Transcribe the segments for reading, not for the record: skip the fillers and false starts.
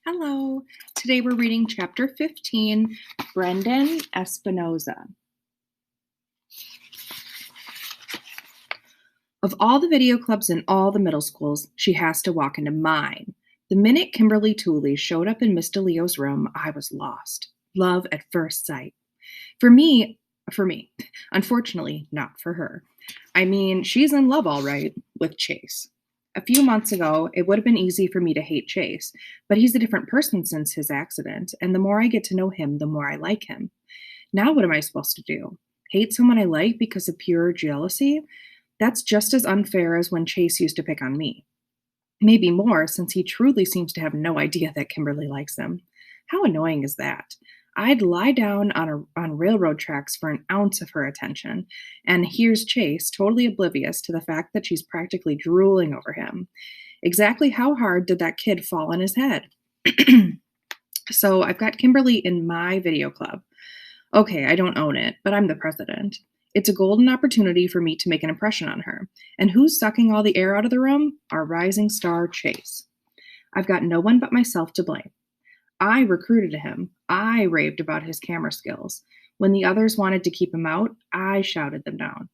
Hello. Today we're reading chapter 15, Brendan Espinoza. Of all the video clubs in all the middle schools, she has to walk into mine. The minute Kimberly Tooley showed up in Miss DeLeo's room, I was lost. Love at first sight. For me, unfortunately, not for her. I mean, she's in love all right with Chase. A few months ago, it would have been easy for me to hate Chase, but he's a different person since his accident, and the more I get to know him, the more I like him. Now, what am I supposed to do? Hate someone I like because of pure jealousy? That's just as unfair as when Chase used to pick on me. Maybe more, since he truly seems to have no idea that Kimberly likes him. How annoying is that? I'd lie down on railroad tracks for an ounce of her attention, and here's Chase, totally oblivious to the fact that she's practically drooling over him. Exactly how hard did that kid fall on his head? So I've got Kimberly in my video club. Okay, I don't own it, but I'm the president. It's a golden opportunity for me to make an impression on her. And who's sucking all the air out of the room? Our rising star, Chase. I've got no one but myself to blame. I recruited him. I raved about his camera skills. When the others wanted to keep him out, I shouted them down.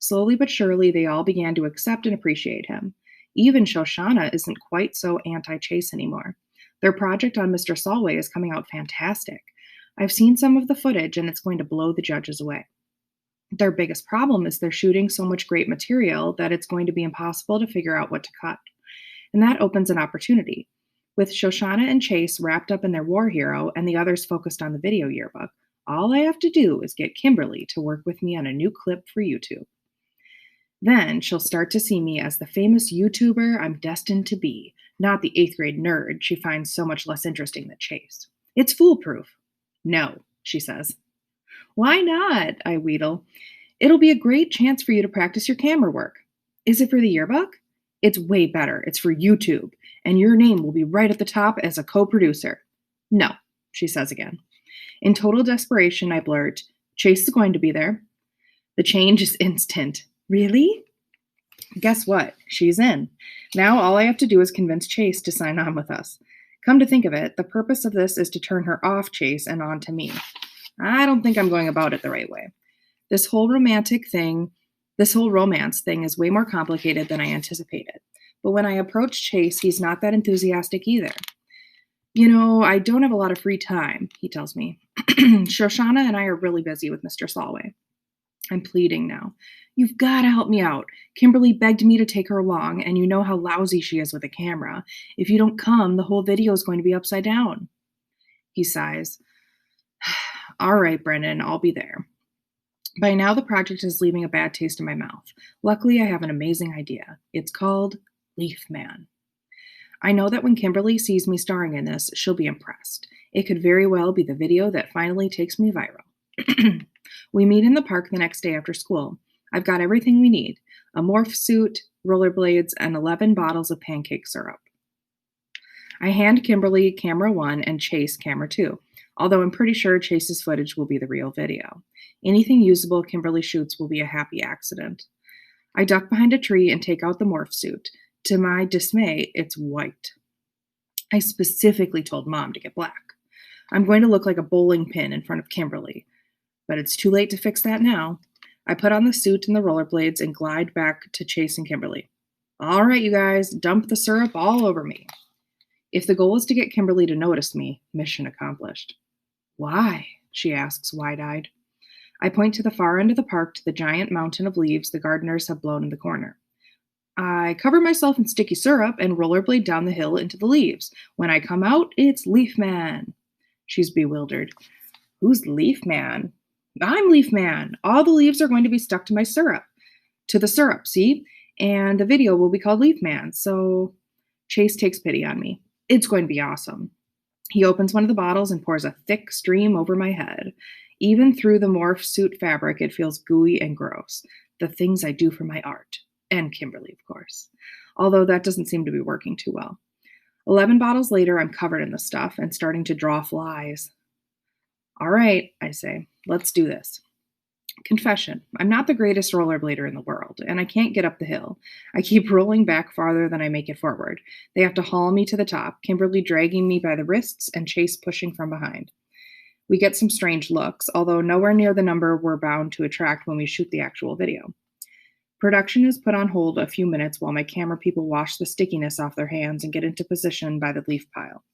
Slowly but surely, they all began to accept and appreciate him. Even Shoshana isn't quite so anti Chase anymore. Their project on Mr. Solway is coming out fantastic. I've seen some of the footage, and it's going to blow the judges away. Their biggest problem is they're shooting so much great material that it's going to be impossible to figure out what to cut. And that opens an opportunity. With Shoshana and Chase wrapped up in their war hero and the others focused on the video yearbook, all I have to do is get Kimberly to work with me on a new clip for YouTube. Then she'll start to see me as the famous YouTuber I'm destined to be, not the 8th grade nerd she finds so much less interesting than Chase. It's foolproof. No, she says. Why not? I wheedle. It'll be a great chance for you to practice your camera work. Is it for the yearbook? It's way better. It's for YouTube, and your name will be right at the top as a co-producer. No, she says again. In total desperation, I blurt, Chase is going to be there. The change is instant. Really? Guess what? She's in. Now all I have to do is convince Chase to sign on with us. Come to think of it, the purpose of this is to turn her off Chase and on to me. I don't think I'm going about it the right way. This whole romance thing is way more complicated than I anticipated. But when I approach Chase, he's not that enthusiastic either. You know, I don't have a lot of free time, he tells me. Shoshana and I are really busy with Mr. Solway. I'm pleading now. You've got to help me out. Kimberly begged me to take her along, and you know how lousy she is with a camera. If you don't come, the whole video is going to be upside down. He sighs. All right, Brendan, I'll be there. By now, the project is leaving a bad taste in my mouth. Luckily, I have an amazing idea. It's called Leaf Man. I know that when Kimberly sees me starring in this, she'll be impressed. It could very well be the video that finally takes me viral. We meet in the park the next day after school. I've got everything we need: a morph suit, rollerblades, and 11 bottles of pancake syrup. I hand Kimberly camera 1 and Chase camera 2, although I'm pretty sure Chase's footage will be the real video. Anything usable Kimberly shoots will be a happy accident. I duck behind a tree and take out the morph suit. To my dismay, it's white. I specifically told Mom to get black. I'm going to look like a bowling pin in front of Kimberly, but it's too late to fix that now. I put on the suit and the rollerblades and glide back to Chase and Kimberly. All right, you guys, dump the syrup all over me. If the goal is to get Kimberly to notice me, mission accomplished. Why? She asks, wide-eyed. I point to the far end of the park to the giant mountain of leaves the gardeners have blown in the corner. I cover myself in sticky syrup and rollerblade down the hill into the leaves. When I come out, it's Leaf Man. She's bewildered. Who's Leaf Man? I'm Leaf Man. All the leaves are going to be stuck to my syrup. To the syrup, see? And the video will be called Leaf Man. So Chase takes pity on me. It's going to be awesome. He opens one of the bottles and pours a thick stream over my head. Even through the morph suit fabric, it feels gooey and gross. The things I do for my art. And Kimberly, of course. Although that doesn't seem to be working too well. 11 bottles later, I'm covered in the stuff and starting to draw flies. All right, I say, let's do this. Confession: I'm not the greatest rollerblader in the world, and I can't get up the hill. I keep rolling back farther than I make it forward. They have to haul me to the top, Kimberly dragging me by the wrists and Chase pushing from behind. We get some strange looks, although nowhere near the number we're bound to attract when we shoot the actual video. Production is put on hold a few minutes while my camera people wash the stickiness off their hands and get into position by the leaf pile.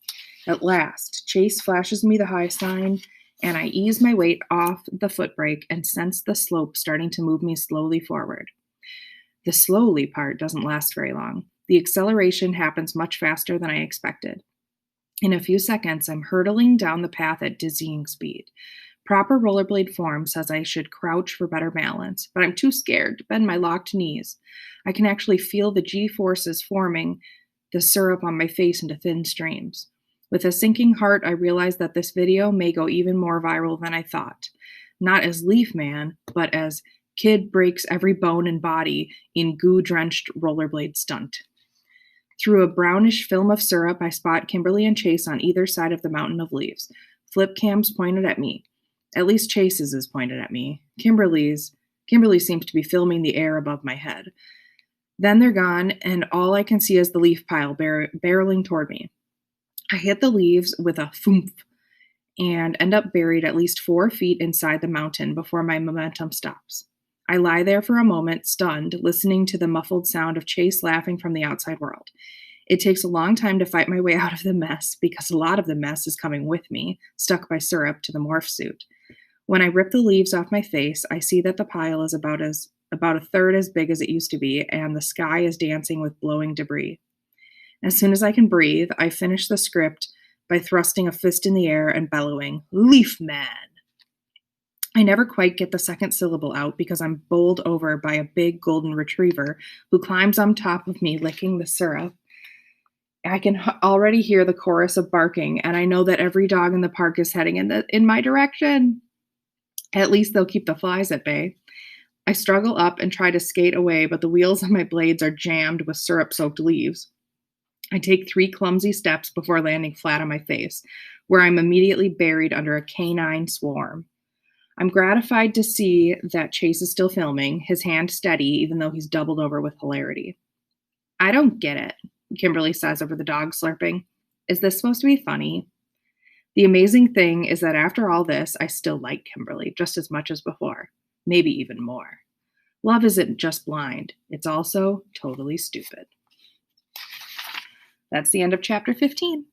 At last, Chase flashes me the high sign, and I ease my weight off the foot brake and sense the slope starting to move me slowly forward. The slowly part doesn't last very long. The acceleration happens much faster than I expected. In a few seconds, I'm hurtling down the path at dizzying speed. Proper rollerblade form says I should crouch for better balance, but I'm too scared to bend my locked knees. I can actually feel the G-forces forming the syrup on my face into thin streams. With a sinking heart, I realize that this video may go even more viral than I thought. Not as Leaf Man, but as kid breaks every bone and body in goo-drenched rollerblade stunt. Through a brownish film of syrup, I spot Kimberly and Chase on either side of the mountain of leaves. Flip cams pointed at me. At least Chase's is pointed at me. Kimberly seems to be filming the air above my head. Then they're gone, and all I can see is the leaf pile barreling toward me. I hit the leaves with a thump and end up buried at least 4 feet inside the mountain before my momentum stops. I lie there for a moment, stunned, listening to the muffled sound of Chase laughing from the outside world. It takes a long time to fight my way out of the mess because a lot of the mess is coming with me, stuck by syrup to the morph suit. When I rip the leaves off my face, I see that the pile is about a third as big as it used to be, and the sky is dancing with blowing debris. As soon as I can breathe, I finish the script by thrusting a fist in the air and bellowing, "Leaf Man!" I never quite get the second syllable out because I'm bowled over by a big golden retriever who climbs on top of me, licking the syrup. I can already hear the chorus of barking, and I know that every dog in the park is heading in my direction. At least they'll keep the flies at bay. I struggle up and try to skate away, but the wheels of my blades are jammed with syrup-soaked leaves. I take 3 clumsy steps before landing flat on my face, where I'm immediately buried under a canine swarm. I'm gratified to see that Chase is still filming, his hand steady, even though he's doubled over with hilarity. "I don't get it," Kimberly says over the dog slurping. "Is this supposed to be funny?" The amazing thing is that after all this, I still like Kimberly just as much as before, maybe even more. Love isn't just blind, it's also totally stupid. That's the end of chapter 15.